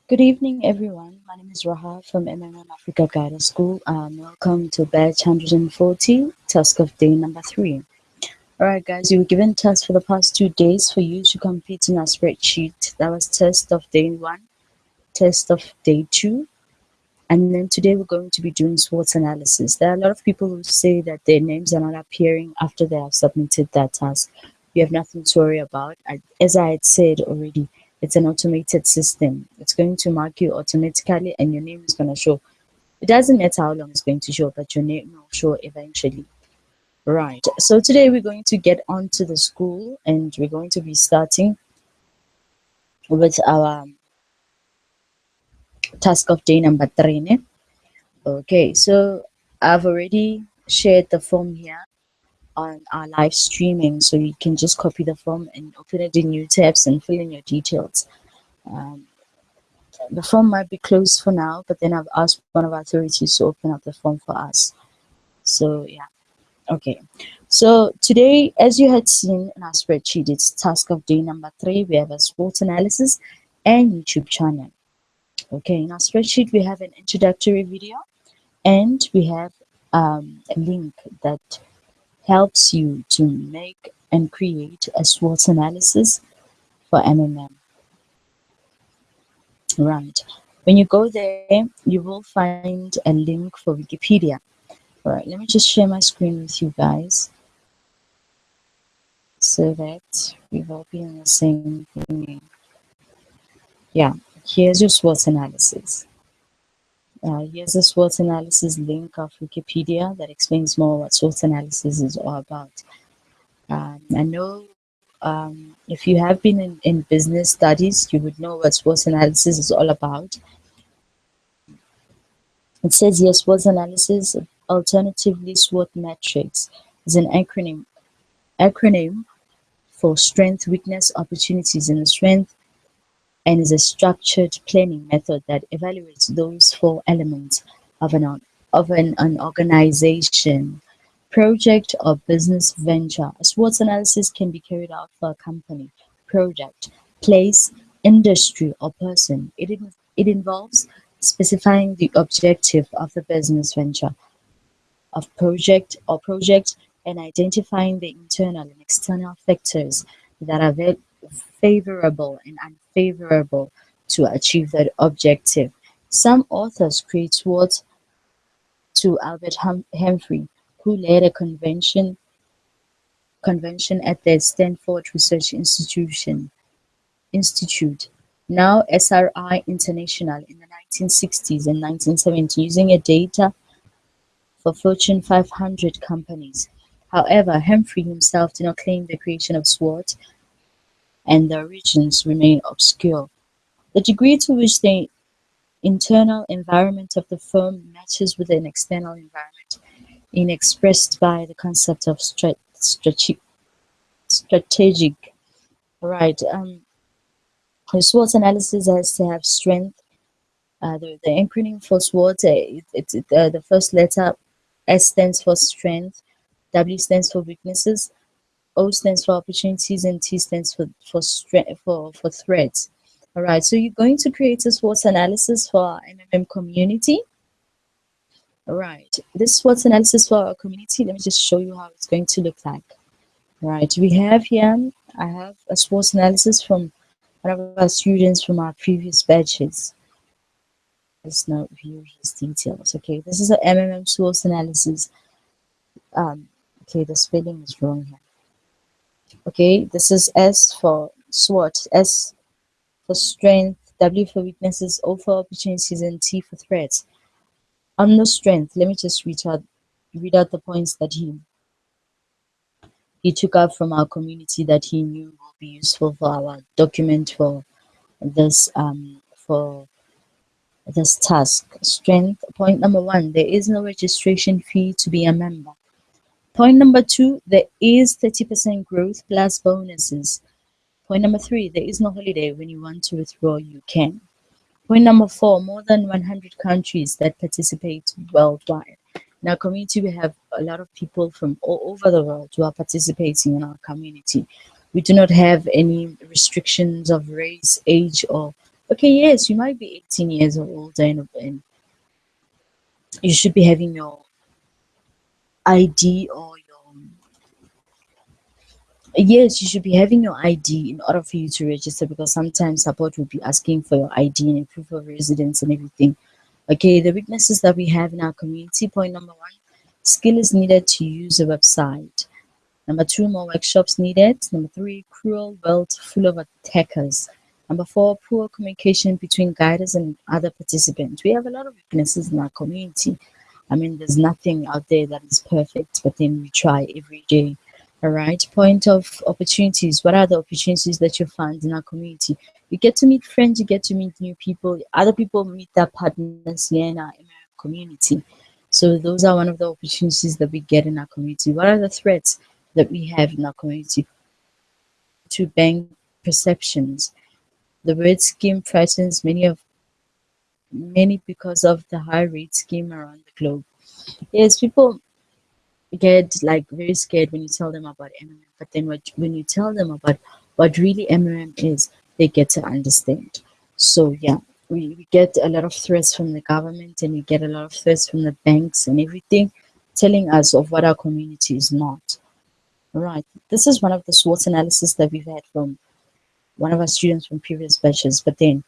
Good evening, everyone. My name is Raha from Africa Guidance School. Welcome to batch 140, task of day number 3. Alright, guys, you were given tasks for the past 2 days for you to complete in a spreadsheet. That was test of day 1, test of day 2, and then today we're going to be doing SWOT analysis. There are a lot of people who say that their names are not appearing after they have submitted that task. You have nothing to worry about. As I had said already, it's an automated system. It's going to mark you automatically and your name is going to show. It doesn't matter how long it's going to show, but your name will show eventually. Right. So today we're going to get on to the school and we're going to be starting with our task of day number 3. Okay, so I've already shared the form here on our live streaming, so you can just copy the form and open it in new tabs and fill in your details. Um, the form might be closed for now, but then I've asked one of our authorities to open up the form for us. So yeah, okay. So today, as you had seen in our spreadsheet, it's task of day number 3. We have a SWOT analysis and YouTube channel. Okay, in our spreadsheet, we have an introductory video and we have a link that helps you to make and create a SWOT analysis for MMM. Right. When you go there, you will find a link for Wikipedia. Right. Let me just share my screen with you guys so that we will be in the same thing. Yeah. Here's your SWOT analysis. Here's a SWOT analysis link of Wikipedia that explains more what SWOT analysis is all about. I know if you have been in business studies, you would know what SWOT analysis is all about. It says here SWOT analysis, alternatively SWOT matrix, is an acronym for strength, weakness, opportunities, and strength, and is a structured planning method that evaluates those 4 elements of an organization, project, or business venture. A SWOT analysis can be carried out for a company, project, place, industry, or person. It involves specifying the objective of the business venture, of project, and identifying the internal and external factors that are favorable and unfavorable to achieve that objective. Some authors create SWOT to Albert Humphrey, who led a convention at the Stanford Research Institute, now SRI International, in the 1960s and 1970s, using a data for Fortune 500 companies. However, Humphrey himself did not claim the creation of SWOT, and the origins remain obscure. The degree to which the internal environment of the firm matches with an external environment is expressed by the concept of strategic. Right. The SWOT analysis has to have strength. The acronym for SWOT, the first letter S stands for strength, W stands for weaknesses, O stands for opportunities, and T stands for threats. All right, so you're going to create a SWOT analysis for our MMM community. All right, this SWOT analysis for our community, let me just show you how it's going to look like. All right, we have here, I have a SWOT analysis from one of our students from our previous batches. Let's now view his details. Okay, this is an MMM SWOT analysis. Okay, the spelling is wrong here. Okay, this is S for SWOT, S for strength, W for weaknesses, O for opportunities, and T for threats. On the strength, let me just read out the points that he took up from our community that he knew will be useful for our document for this task. Strength. Point number 1, there is no registration fee to be a member. Point number 2, there is 30% growth plus bonuses. Point number 3, there is no holiday. When you want to withdraw, you can. Point number 4, more than 100 countries that participate worldwide. In our community, we have a lot of people from all over the world who are participating in our community. We do not have any restrictions of race, age, or Okay, yes, you might be 18 years old and you should be having your ID or your yes, you should be having your ID in order for you to register because sometimes support will be asking for your ID and a proof of residence and everything. Okay, the weaknesses that we have in our community. Point number one, skill is needed to use a website. Number two, more workshops needed. Number three, cruel world full of attackers. Number four, poor communication between guiders and other participants. We have a lot of weaknesses in our community. I mean, there's nothing out there that is perfect, but then we try every day. All right. Point of opportunities. What are the opportunities that you find in our community? You get to meet friends, you get to meet new people. Other people meet their partners here in our community. So those are one of the opportunities that we get in our community. What are the threats that we have in our community? To bank perceptions. The word scheme frightens many because of the high rate scheme around the globe. Yes, people get like very scared when you tell them about MMM, but then when you tell them about what really MMM is, they get to understand. So yeah, we get a lot of threats from the government and we get a lot of threats from the banks and everything telling us of what our community is not. Right. This is one of the SWOT analysis that we've had from one of our students from previous batches. But then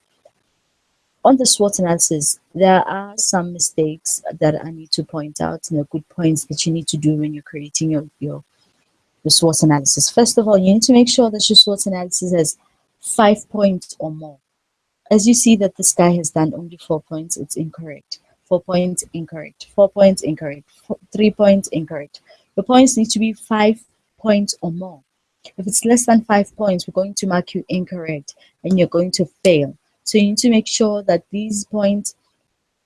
on the SWOT analysis, there are some mistakes that I need to point out and the good points that you need to do when you're creating your SWOT analysis. First of all, you need to make sure that your SWOT analysis has 5 points or more. As you see that this guy has done only 4 points, it's incorrect. 4 points incorrect. 4 points incorrect. 3 points incorrect. The points need to be 5 points or more. If it's less than 5 points, we're going to mark you incorrect and you're going to fail. So you need to make sure that these points,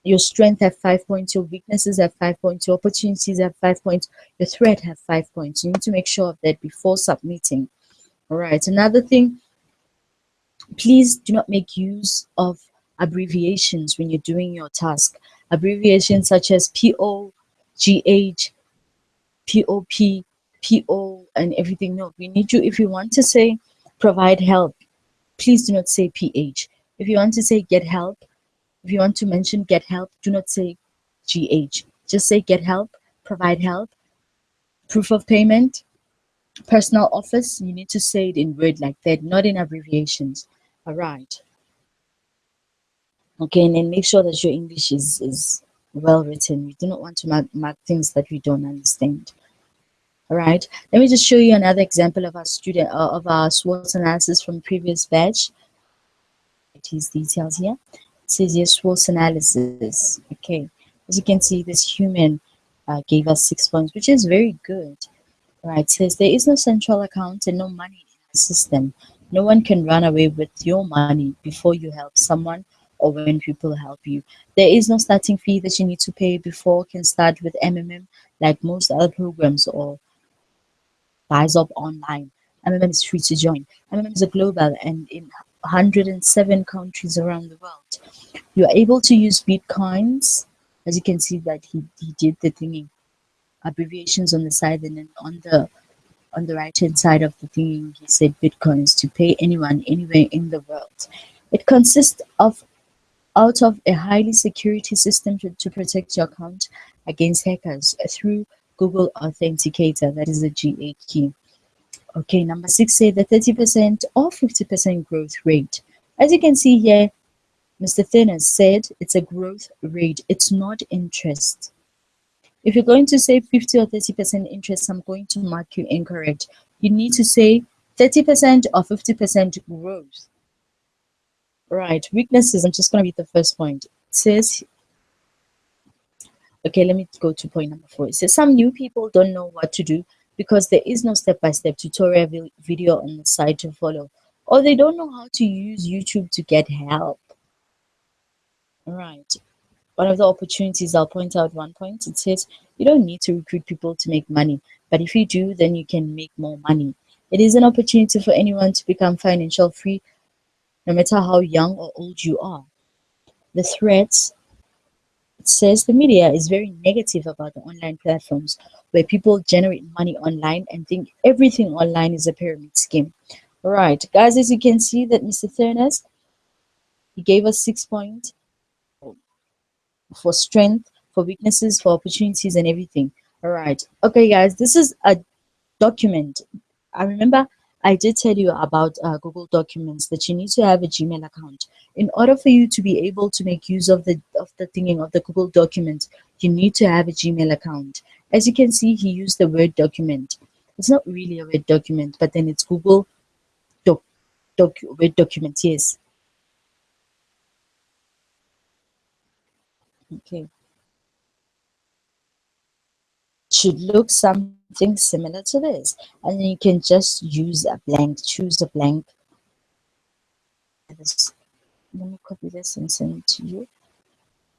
your strength have 5 points, your weaknesses have 5 points, your opportunities have 5 points, your threat have 5 points. You need to make sure of that before submitting. All right. Another thing, please do not make use of abbreviations when you're doing your task. Abbreviations such as PO, GH, POP, PO, and everything. No, we need you, if you want to say provide help, please do not say PH. If you want to say get help, if you want to mention get help, do not say GH. Just say get help, provide help, proof of payment, personal office. You need to say it in word like that, not in abbreviations. All right. Okay, and then make sure that your English is well written. We do not want to mark things that we don't understand. All right. Let me just show you another example of our student of our SWOT analysis from previous batch. These details here. It says yes, SWOT analysis. Okay. As you can see, this human gave us 6 points, which is very good. Right, it says there is no central account and no money in the system. No one can run away with your money before you help someone or when people help you. There is no starting fee that you need to pay before can start with MMM like most other programs or buys up online. MMM is free to join. MMM is a global and in 107 countries around the world. You are able to use Bitcoins. As you can see that he did the thingy abbreviations on the side and then on the right hand side of the thing he said bitcoins to pay anyone anywhere in the world. It consists of out of a highly security system to protect your account against hackers through Google Authenticator, that is the GA key. Okay, number 6 say the 30% or 50% growth rate. As you can see here, Mr. Thinner said it's a growth rate, it's not interest. If you're going to say 50 or 30% interest, I'm going to mark you incorrect. You need to say 30% or 50% growth. Right, weaknesses. I'm just going to read the first point. It says, okay, let me go to point number 4. It says, some new people don't know what to do because there is no step-by-step tutorial video on the site to follow, or they don't know how to use YouTube to get help. All right. One of the opportunities, I'll point out one point. It says you don't need to recruit people to make money, but if you do, then you can make more money. It is an opportunity for anyone to become financial free, no matter how young or old you are. The threats, it says the media is very negative about the online platforms where people generate money online and think everything online is a pyramid scheme. Right, guys, as you can see that Mr. Thurnes, He gave us 6 points for strength, for weaknesses, for opportunities, and everything. All right. Okay, guys, this is a document. I remember I did tell you about Google Documents, that you need to have a Gmail account. In order for you to be able to make use of the thinking of the Google Document, you need to have a Gmail account. As you can see, he used the word document. It's not really a Word document, but then it's Google Word document. Yes. Okay. Should look something similar to this, and then you can just use a blank, choose a blank. This, let me copy this and send it to you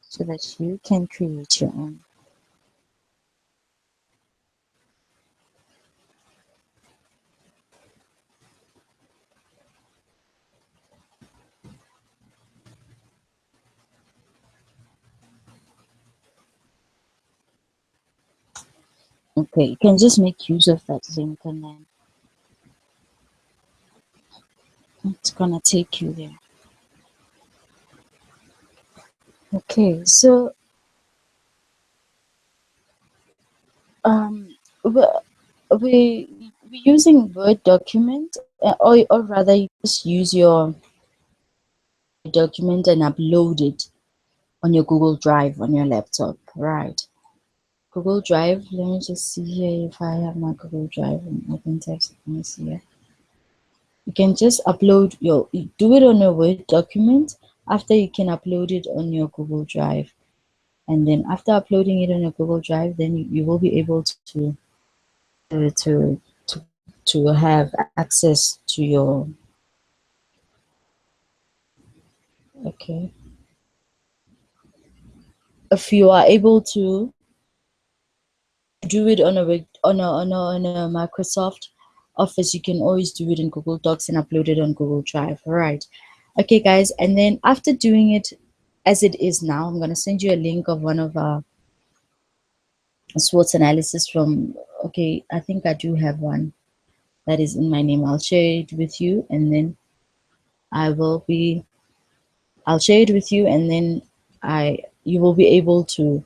so that you can create your own. Okay, you can just make use of that link and then it's gonna take you there. Okay, so um we're using Word document, or rather you just use your document and upload it on your Google Drive on your laptop, right? Google Drive, let me just see here if I have my Google Drive and open text. Let me see here. You can just upload you do it on a Word document. After, you can upload it on your Google Drive, and then after uploading it on your Google Drive, then you will be able uh, to to to have access to your. Okay, if you are able to do it on a Microsoft Office, you can always do it in Google Docs and upload it on Google Drive. All right. Okay, guys, and then after doing it as it is now, I'm going to send you a link of one of our SWOT analysis from, okay, I think I do have one that is in my name. I'll share it with you, and then I will be, I'll share it with you, and then you will be able to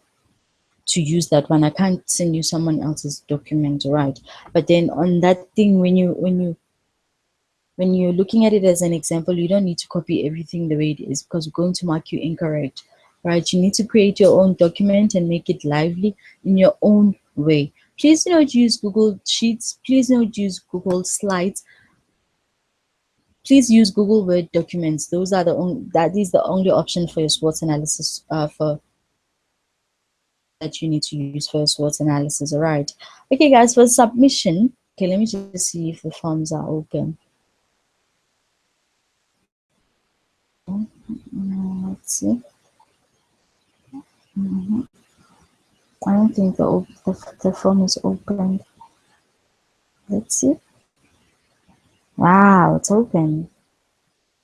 use that one. I can't send you someone else's document, right? But then on that thing, when you're looking at it as an example, you don't need to copy everything the way it is, because we're going to mark you incorrect, right? You need to create your own document and make it lively in your own way. Please do not use Google Sheets. Please do not use Google Slides. Please use Google Word documents. Those are that is the only option for your SWOT analysis, for that you need to use for SWOT analysis. All right. Okay, guys, for submission, okay, let me just see if the forms are open. Let's see. I don't think the form is open. Let's see. Wow, it's open.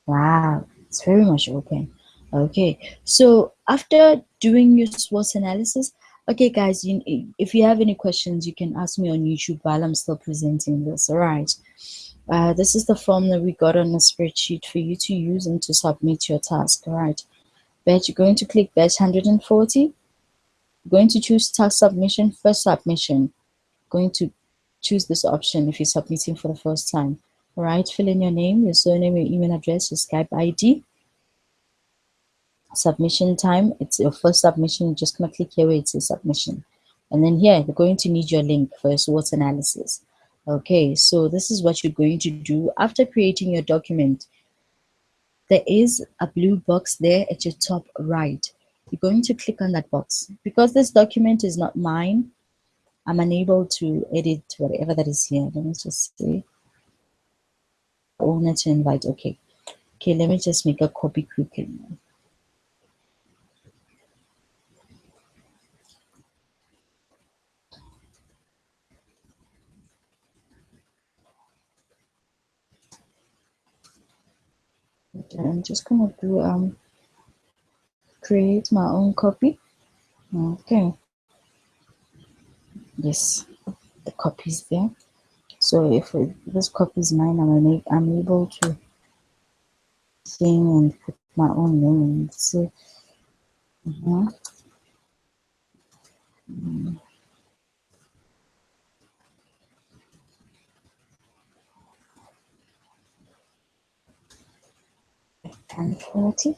Wow, it's very much open. Okay, so after doing your SWOT analysis, okay, guys, if you have any questions, you can ask me on YouTube while I'm still presenting this. All right. This is the form that we got on a spreadsheet for you to use and to submit your task. All right. Batch, you're going to click batch 140. You're going to choose task submission, first submission. Going to choose this option if you're submitting for the first time. All right, fill in your name, your surname, your email address, your Skype ID. Submission time, it's your first submission. You're just gonna click here where it says submission. And then here, you're going to need your link for your SWOT analysis. Okay, so this is what you're going to do after creating your document. There is a blue box there at your top right. You're going to click on that box. Because this document is not mine, I'm unable to edit whatever that is here. Let me just say owner to invite. Okay, let me just make a copy quickly. Okay, I'm just gonna do create my own copy. Okay, yes, the copy is there. So if this copy is mine, I'm able to sing and put my own name. So, B140.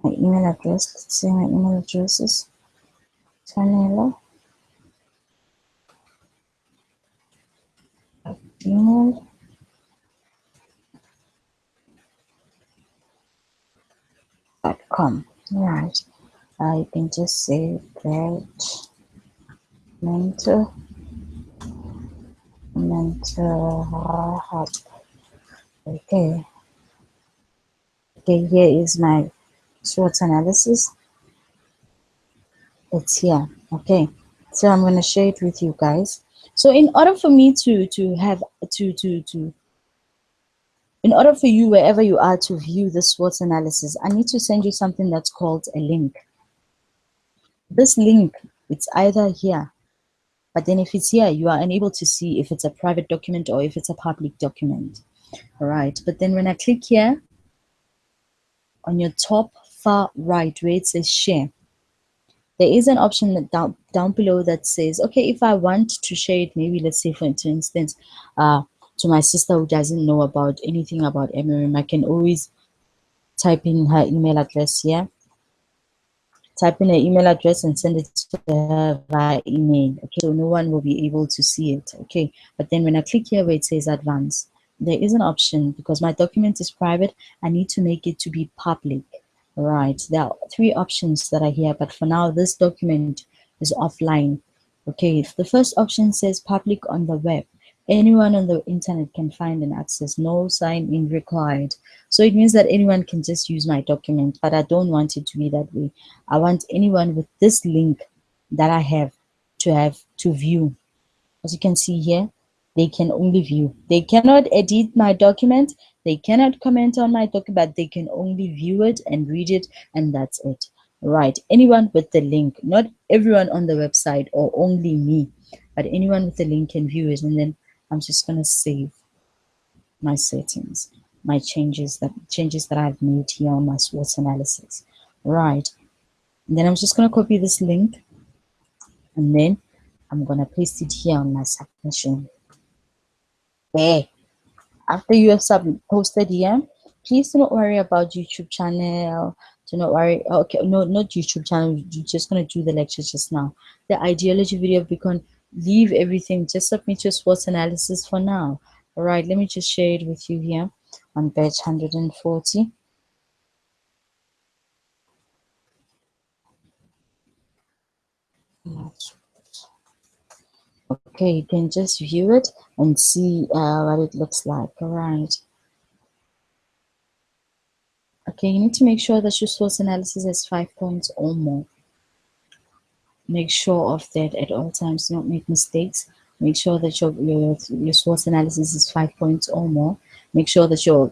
My email address. Let's say my email address is Tanela gmail.com. Right. You can just say that mental health. Okay. Okay, here is my SWOT analysis. It's here. Okay. So I'm gonna share it with you guys. So in order for me to have to in order for you, wherever you are, to view the SWOT analysis, I need to send you something that's called a link. This link, it's either here, but then if it's here, you are unable to see if it's a private document or if it's a public document. All right. But then when I click here on your top far right where it says share, there is an option that down below that says, okay, if I want to share it, maybe let's say for instance, to my sister who doesn't know about anything about MRM, I can always type in her email address here, type in her email address and send it to her via email. Okay, so no one will be able to see it. Okay, but then when I click here where it says advance, there is an option because my document is private. I need to make it to be public. Right, there are 3 options that are here, but for now this document is offline. Okay, the first option says public on the web. Anyone on the internet can find and access, no sign in required. So it means that anyone can just use my document, but I don't want it to be that way. I want anyone with this link that I have to view. As you can see here, they can only view. They cannot edit my document. They cannot comment on my document, but they can only view it and read it, and that's it. Right. Anyone with the link, not everyone on the website or only me, but anyone with the link can view it. And then I'm just going to save my settings, my changes that I've made here on my SWOT analysis. Right. And then I'm just going to copy this link, and then I'm going to paste it here on my submission. There. After you have posted here, please do not worry about YouTube channel. Do not worry. Okay, no, not YouTube channel. You're just going to do the lecture just now. The ideology video, we can leave everything. Just submit your SWOT analysis for now. All right, let me just share it with you here on page 140. Okay, you can just view it and see what it looks like. All right. Okay, you need to make sure that your SWOT analysis has 5 points or more. Make sure of that at all times. Do not make mistakes. Make sure that your SWOT analysis is 5 points or more. Make sure that your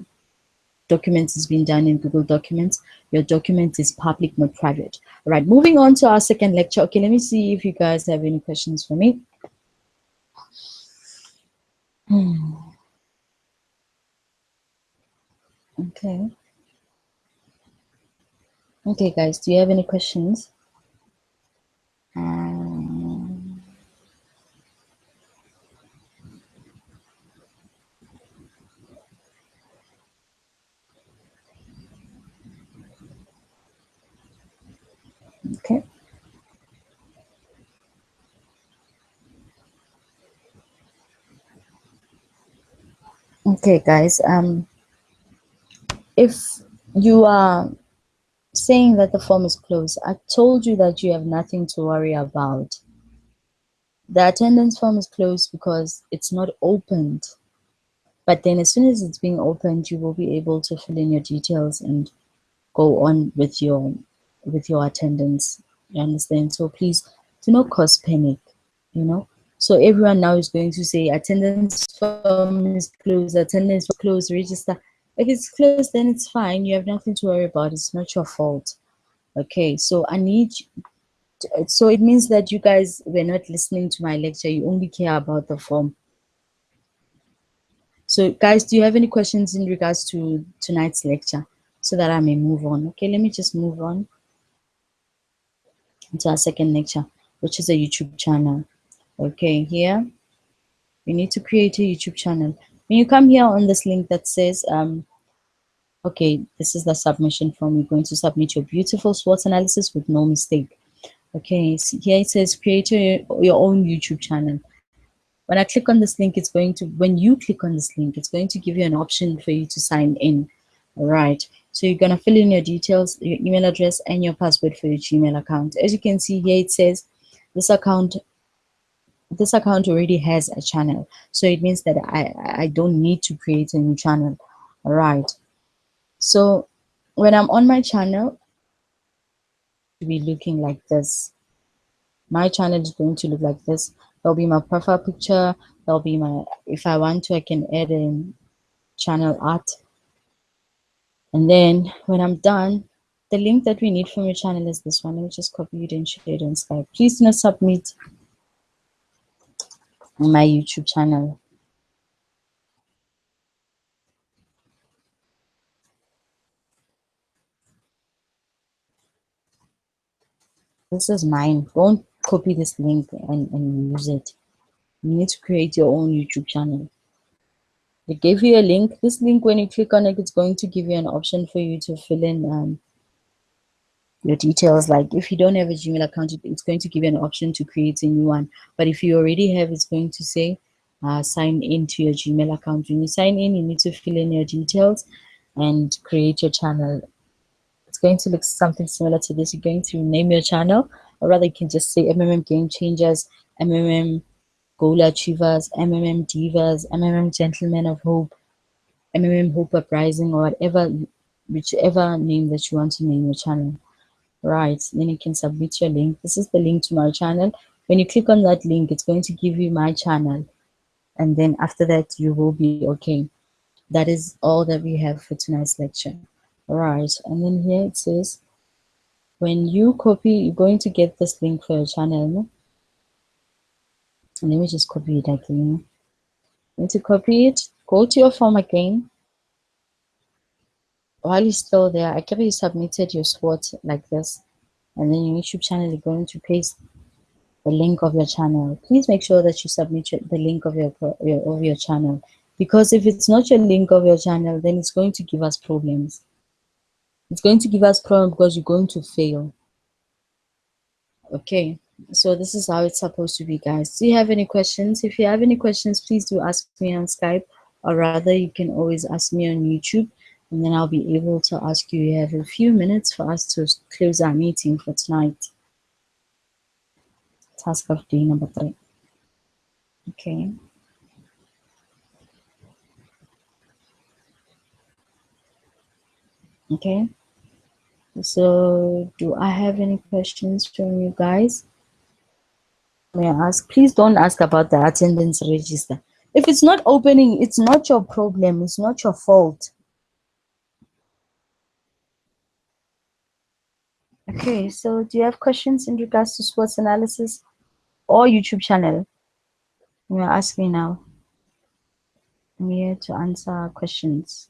document is being done in Google Documents. Your document is public, not private. All right, moving on to our second lecture. Okay, let me see if you guys have any questions for me. Okay. Okay, guys, do you have any questions? Okay. Okay, guys. If you are saying that the form is closed, I told you that you have nothing to worry about. The attendance form is closed because it's not opened. But then as soon as it's being opened, you will be able to fill in your details and go on with your attendance. You understand? So please do not cause panic, you know. So everyone now is going to say attendance form is closed, attendance closed, register. If it's closed, then it's fine. You have nothing to worry about. It's not your fault. Okay, so I need so it means that you guys were not listening to my lecture. You only care about the form. So guys, do you have any questions in regards to tonight's lecture? so that I may move on. Okay, let me just move on into our second lecture, which is a YouTube channel. Okay, here you need to create a YouTube channel. When you come here on this link that says okay, this is the submission form. You're going to submit your beautiful SWOT analysis with no mistake. Okay, so here it says create your own YouTube channel. When I click on this link, it's going to, when you click on this link, it's going to give you an option for you to sign in. All right, so you're going to fill in your details, your email address, and your password for your Gmail account. As you can see here, it says this account already has a channel, so it means that I don't need to create a new channel. All right, so when I'm on my channel, to be looking like this. My channel is going to look like this. There'll be my profile picture. There'll be my, if I want to, I can add in channel art. And then when I'm done, the link that we need from your channel is this one. Let me just copy it and share it on Skype. Please do not submit my YouTube channel. This is mine. Don't copy this link and use it. You need to create your own YouTube channel. They gave you a link. This link, when you click on it, it's going to give you an option for you to fill in your details. Like if you don't have a Gmail account, it's going to give you an option to create a new one. But if you already have, it's going to say sign in to your Gmail account. When you sign in, you need to fill in your details and create your channel. It's going to look something similar to this. You're going to name your channel, or rather you can just say MMM Game Changers, MMM Goal Achievers, MMM Divas, MMM Gentlemen of Hope, MMM Hope Uprising, or whatever, whichever name that you want to name your channel. Right, then you can submit your link. This is the link to my channel. When you click on that link, it's going to give you my channel, and then after that you will be okay. That is all that we have for tonight's lecture. All right, and then here it says when you copy, you're going to get this link for your channel. And let me just copy it again. And to copy it, go to your form again. While you're still there, I can you submitted your SWOT like this, and then your YouTube channel is going to paste the link of your channel. Please make sure that you submit the link of your channel, because if it's not your link of your channel, then it's going to give us problems. It's going to give us problems because you're going to fail. Okay, so this is how it's supposed to be, guys. Do you have any questions? If you have any questions, please do ask me on Skype, or rather you can always ask me on YouTube, and then I'll be able to ask you. You have a few minutes for us to close our meeting for tonight. Task of day number 3. Okay. Okay. So do I have any questions from you guys? May I ask? Please don't ask about the attendance register. If it's not opening, it's not your problem. It's not your fault. Okay, so do you have questions in regards to SWOT analysis or YouTube channel? You may ask me now. I'm here to answer questions.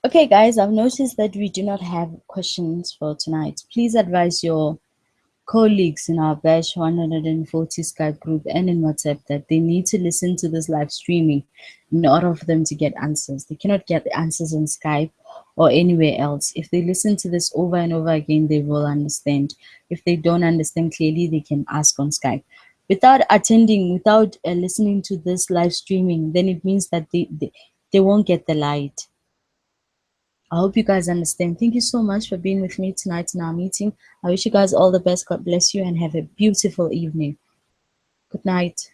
Okay, guys, I've noticed that we do not have questions for tonight. Please advise your colleagues in our batch 140 Skype group and in WhatsApp that they need to listen to this live streaming in order for them to get answers. They cannot get the answers on Skype or anywhere else. If they listen to this over and over again, they will understand. If they don't understand clearly, they can ask on Skype. Without attending, without listening to this live streaming, then it means that they won't get the light. I hope you guys understand. Thank you so much for being with me tonight in our meeting. I wish you guys all the best. God bless you and have a beautiful evening. Good night.